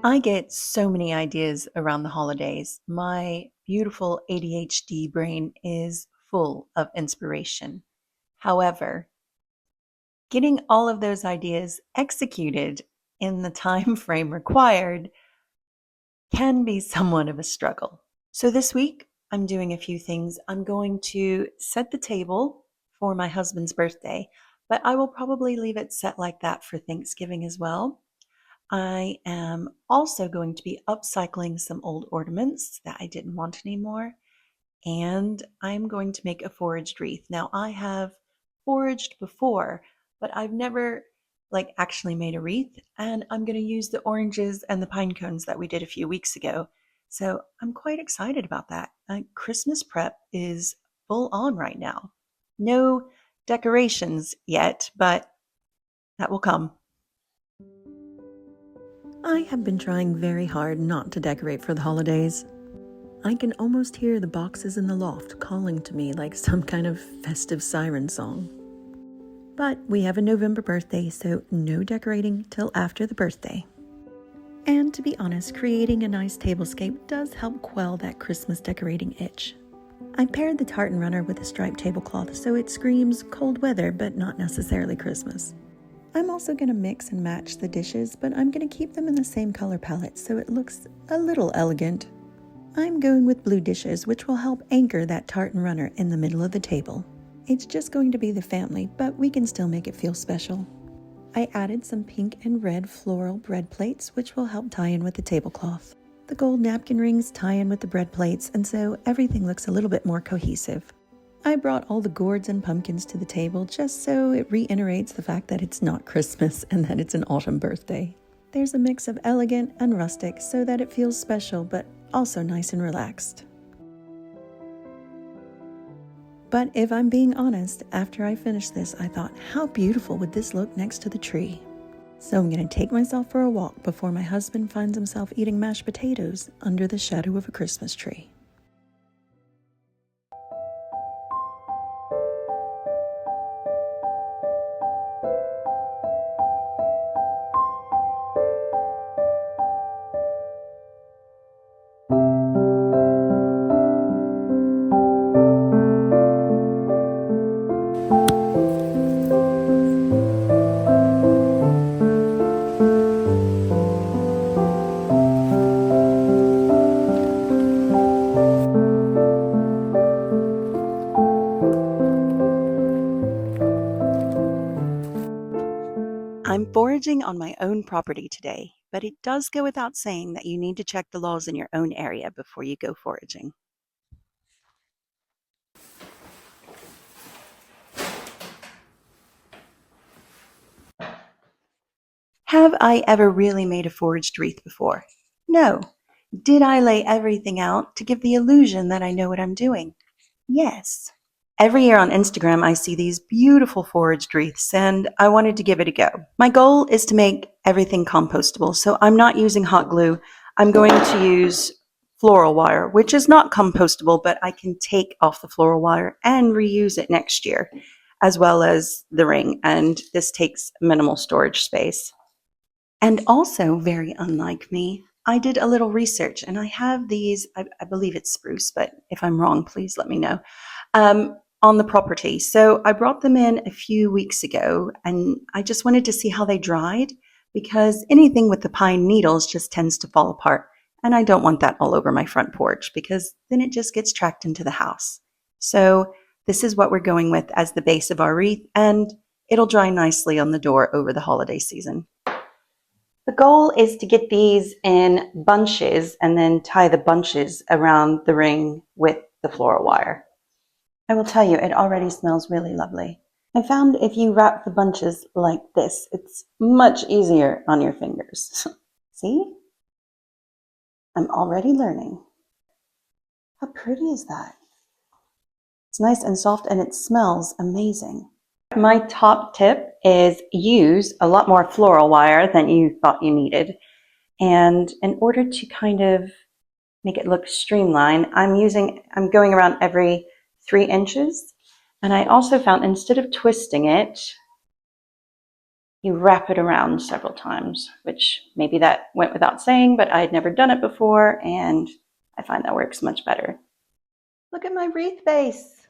I get so many ideas around the holidays. My beautiful ADHD brain is full of inspiration. However, getting all of those ideas executed in the time frame required can be somewhat of a struggle. So this week, I'm doing a few things. I'm going to set the table for my husband's birthday, but I will probably leave it set like that for Thanksgiving as well. I am also going to be upcycling some old ornaments that I didn't want anymore, and I'm going to make a foraged wreath. Now, I have foraged before, but I've never actually made a wreath, and I'm going to use the oranges and the pine cones that we did a few weeks ago. So I'm quite excited about that. Christmas prep is full on right now. No decorations yet, but that will come. I have been trying very hard not to decorate for the holidays. I can almost hear the boxes in the loft calling to me like some kind of festive siren song. But we have a November birthday, so no decorating till after the birthday. And to be honest, creating a nice tablescape does help quell that Christmas decorating itch. I paired the tartan runner with a striped tablecloth so it screams cold weather but not necessarily Christmas. I'm also going to mix and match the dishes, but I'm going to keep them in the same color palette so it looks a little elegant. I'm going with blue dishes, which will help anchor that tartan runner in the middle of the table. It's just going to be the family, but we can still make it feel special. I added some pink and red floral bread plates, which will help tie in with the tablecloth. The gold napkin rings tie in with the bread plates, and so everything looks a little bit more cohesive. I brought all the gourds and pumpkins to the table just so it reiterates the fact that it's not Christmas and that it's an autumn birthday. There's a mix of elegant and rustic so that it feels special but also nice and relaxed. But if I'm being honest, after I finished this, I thought, how beautiful would this look next to the tree? So I'm going to take myself for a walk before my husband finds himself eating mashed potatoes under the shadow of a Christmas tree. I'm foraging on my own property today, but it does go without saying that you need to check the laws in your own area before you go foraging. Have I ever really made a foraged wreath before? No. Did I lay everything out to give the illusion that I know what I'm doing? Yes. Every year on Instagram, I see these beautiful foraged wreaths, and I wanted to give it a go. My goal is to make everything compostable, so I'm not using hot glue. I'm going to use floral wire, which is not compostable, but I can take off the floral wire and reuse it next year, as well as the ring, and this takes minimal storage space. And also, very unlike me, I did a little research, and I have these, I believe it's spruce, but if I'm wrong, please let me know, on the property. So I brought them in a few weeks ago, and I just wanted to see how they dried, because anything with the pine needles just tends to fall apart. And I don't want that all over my front porch, because then it just gets tracked into the house. So this is what we're going with as the base of our wreath, and it'll dry nicely on the door over the holiday season. The goal is to get these in bunches and then tie the bunches around the ring with the floral wire. I will tell you, it already smells really lovely. I found if you wrap the bunches like this, it's much easier on your fingers. See? I'm already learning. How pretty is that? It's nice and soft and it smells amazing. My top tip is use a lot more floral wire than you thought you needed. And in order to kind of make it look streamlined, I'm going around every 3 inches. And I also found instead of twisting it, you wrap it around several times, which maybe that went without saying, but I had never done it before, and I find that works much better. Look at my wreath base.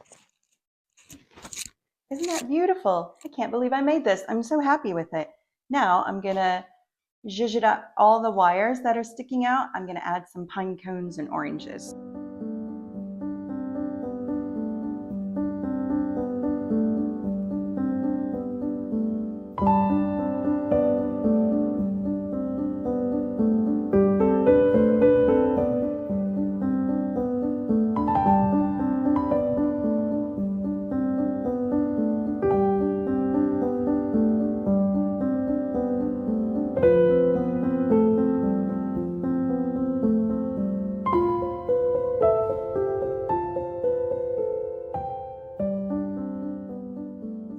Isn't that beautiful? I can't believe I made this. I'm so happy with it. Now I'm gonna zhuzh it up all the wires that are sticking out. I'm gonna add some pine cones and oranges.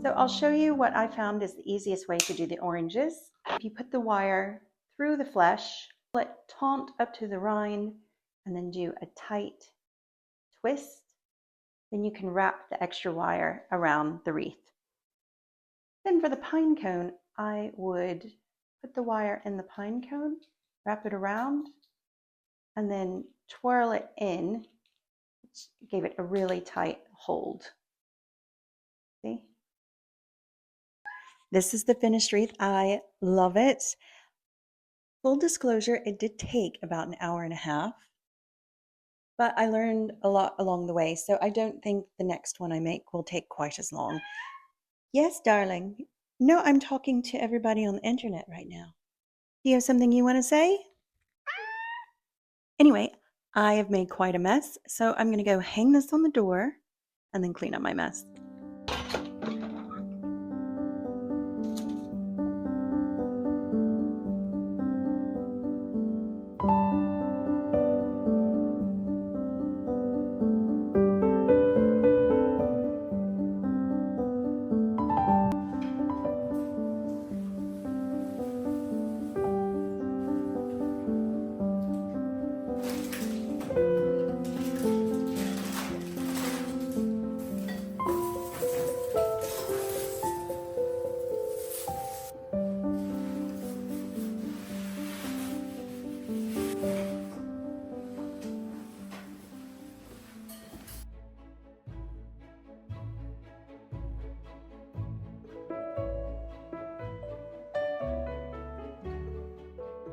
So I'll show you what I found is the easiest way to do the oranges. If you put the wire through the flesh, pull it taut up to the rind, and then do a tight twist, then you can wrap the extra wire around the wreath. Then for the pine cone, I would put the wire in the pine cone, wrap it around, and then twirl it in, which gave it a really tight hold. See? This is the finished wreath. I love it. Full disclosure, it did take about an hour and a half, but I learned a lot along the way, so I don't think the next one I make will take quite as long. Yes, darling. No, I'm talking to everybody on the internet right now. Do you have something you want to say? Anyway, I have made quite a mess, so I'm going to go hang this on the door and then clean up my mess.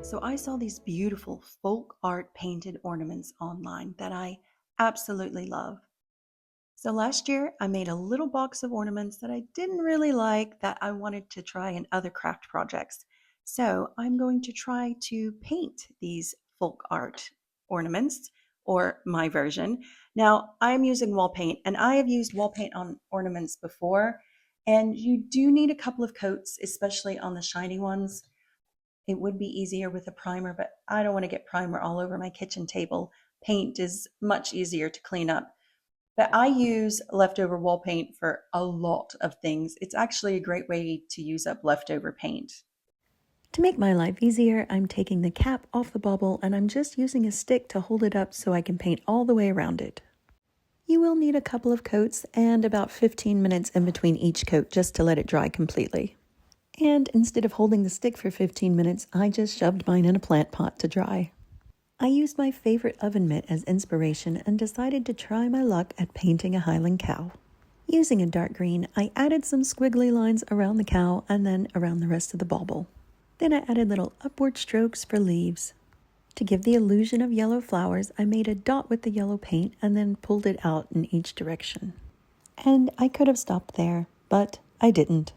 So I saw these beautiful folk art painted ornaments online that I absolutely love. So last year I made a little box of ornaments that I didn't really like that I wanted to try in other craft projects. So I'm going to try to paint these folk art ornaments, or my version. Now I'm using wall paint, and I have used wall paint on ornaments before, and you do need a couple of coats, especially on the shiny ones. It would be easier with a primer, but I don't want to get primer all over my kitchen table. Paint is much easier to clean up. But I use leftover wall paint for a lot of things. It's actually a great way to use up leftover paint. To make my life easier, I'm taking the cap off the bauble and I'm just using a stick to hold it up so I can paint all the way around it. You will need a couple of coats and about 15 minutes in between each coat just to let it dry completely. And instead of holding the stick for 15 minutes, I just shoved mine in a plant pot to dry. I used my favorite oven mitt as inspiration and decided to try my luck at painting a Highland cow. Using a dark green, I added some squiggly lines around the cow and then around the rest of the bauble. Then I added little upward strokes for leaves. To give the illusion of yellow flowers, I made a dot with the yellow paint and then pulled it out in each direction. And I could have stopped there, but I didn't.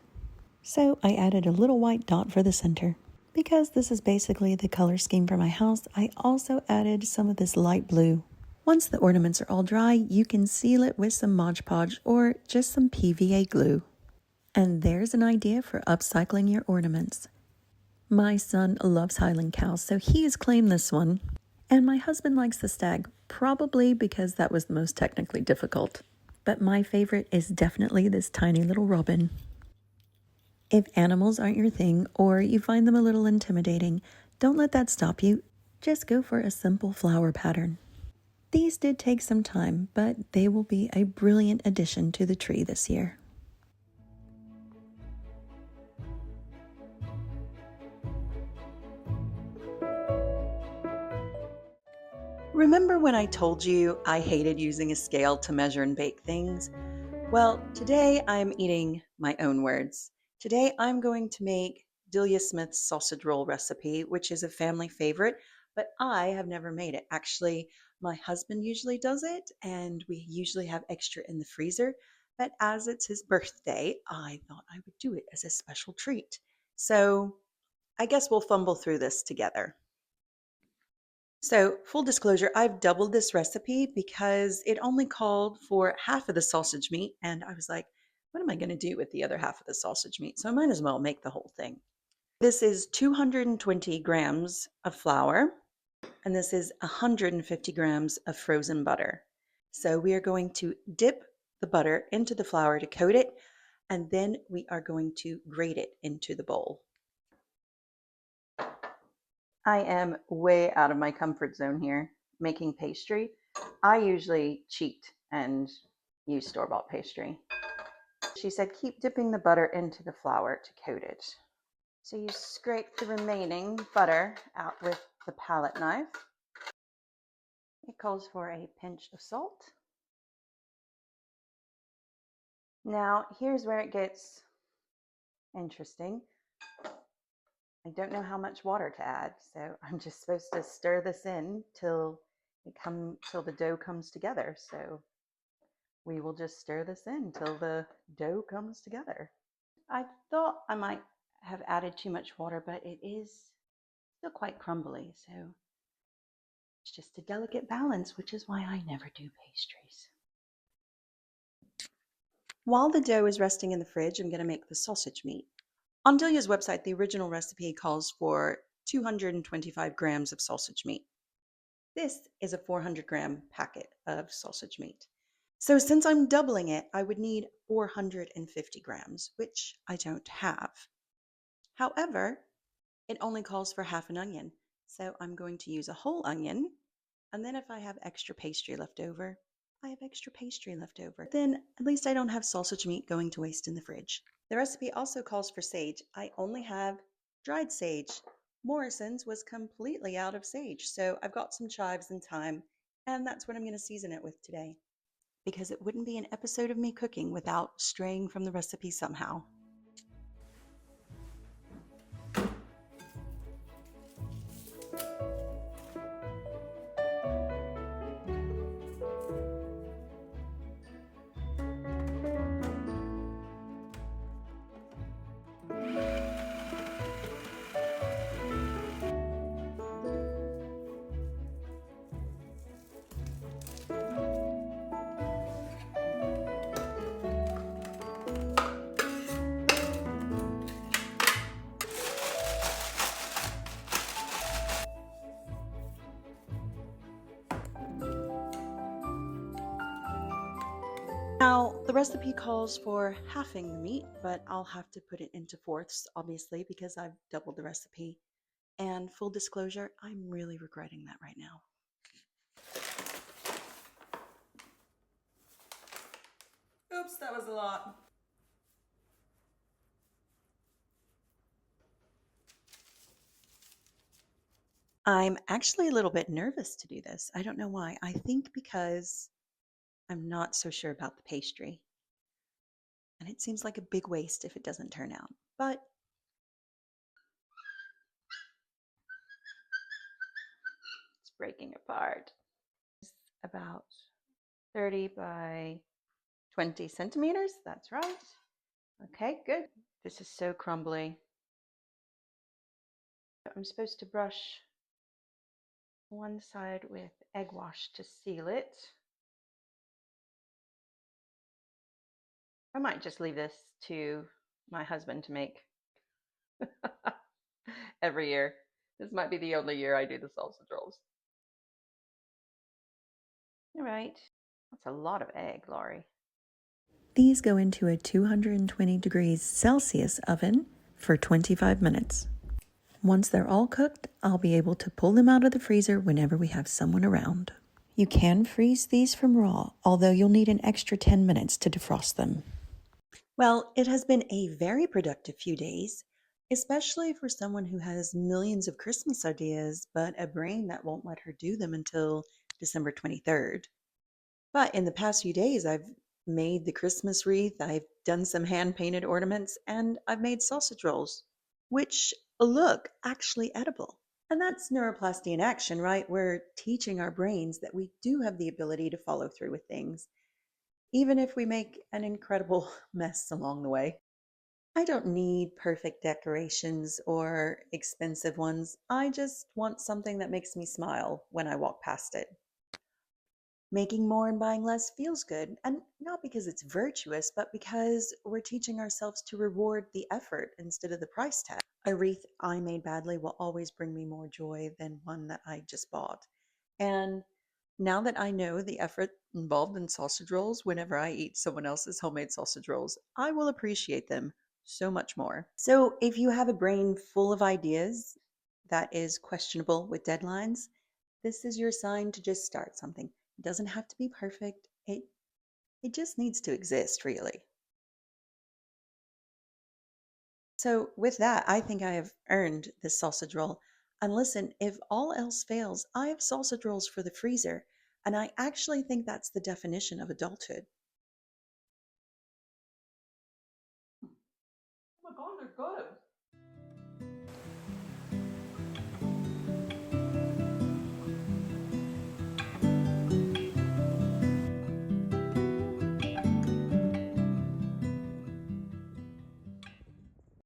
So I added a little white dot for the center. Because this is basically the color scheme for my house, I also added some of this light blue. Once the ornaments are all dry, you can seal it with some Mod Podge or just some PVA glue. And there's an idea for upcycling your ornaments. My son loves Highland cows, so he has claimed this one. And my husband likes the stag, probably because that was the most technically difficult. But my favorite is definitely this tiny little robin. If animals aren't your thing or you find them a little intimidating, don't let that stop you. Just go for a simple flower pattern. These did take some time, but they will be a brilliant addition to the tree this year. Remember when I told you I hated using a scale to measure and bake things? Well, today I'm eating my own words. Today I'm going to make Delia Smith's sausage roll recipe, which is a family favorite, but I have never made it. Actually, my husband usually does it, and we usually have extra in the freezer. But as it's his birthday, I thought I would do it as a special treat. So I guess we'll fumble through this together. So, full disclosure, I've doubled this recipe because it only called for half of the sausage meat. And I was like, what am I going to do with the other half of the sausage meat? So, I might as well make the whole thing. This is 220 grams of flour, and this is 150 grams of frozen butter. So, we are going to dip the butter into the flour to coat it, and then we are going to grate it into the bowl. I am way out of my comfort zone here making pastry. I usually cheat and use store-bought pastry. She said keep dipping the butter into the flour to coat it. So you scrape the remaining butter out with the palette knife. It calls for a pinch of salt. Now here's where it gets interesting. I don't know how much water to add, so I'm just supposed to stir this in till the dough comes together. So we will just stir this in till the dough comes together. I thought I might have added too much water, but it is still quite crumbly, so it's just a delicate balance, which is why I never do pastries. While the dough is resting in the fridge, I'm going to make the sausage meat. On Delia's website, the original recipe calls for 225 grams of sausage meat. This is a 400-gram packet of sausage meat. So since I'm doubling it, I would need 450 grams, which I don't have. However, it only calls for half an onion. So I'm going to use a whole onion. And then if I have extra pastry left over, I have extra pastry left over. Then at least I don't have sausage meat going to waste in the fridge. The recipe also calls for sage. I only have dried sage. Morrison's was completely out of sage. So I've got some chives and thyme, and that's what I'm going to season it with today, because it wouldn't be an episode of me cooking without straying from the recipe somehow. Now, the recipe calls for halving the meat, but I'll have to put it into fourths, obviously, because I've doubled the recipe. And full disclosure, I'm really regretting that right now. Oops, that was a lot. I'm actually a little bit nervous to do this. I don't know why. I think because I'm not so sure about the pastry. And it seems like a big waste if it doesn't turn out. But it's breaking apart. It's about 30 by 20 centimeters. That's right. Okay, good. This is so crumbly. I'm supposed to brush one side with egg wash to seal it. I might just leave this to my husband to make every year. This might be the only year I do the sausage rolls. All right. That's a lot of egg, Laurie. These go into a 220 degrees Celsius oven for 25 minutes. Once they're all cooked, I'll be able to pull them out of the freezer whenever we have someone around. You can freeze these from raw, although you'll need an extra 10 minutes to defrost them. Well, it has been a very productive few days, especially for someone who has millions of Christmas ideas, but a brain that won't let her do them until December 23rd. But in the past few days, I've made the Christmas wreath, I've done some hand painted ornaments, and I've made sausage rolls, which look actually edible. And that's neuroplasticity in action, right? We're teaching our brains that we do have the ability to follow through with things, even if we make an incredible mess along the way. I don't need perfect decorations or expensive ones. I just want something that makes me smile when I walk past it. Making more and buying less feels good, and not because it's virtuous, but because we're teaching ourselves to reward the effort instead of the price tag. A wreath I made badly will always bring me more joy than one that I just bought. And now that I know the effort involved in sausage rolls, whenever I eat someone else's homemade sausage rolls, I will appreciate them so much more. So if you have a brain full of ideas that is questionable with deadlines, this is your sign to just start something. It doesn't have to be perfect. It just needs to exist, really. So with that, I think I have earned this sausage roll. And listen, if all else fails, I have sausage rolls for the freezer. And I actually think that's the definition of adulthood. Oh my God, they're good.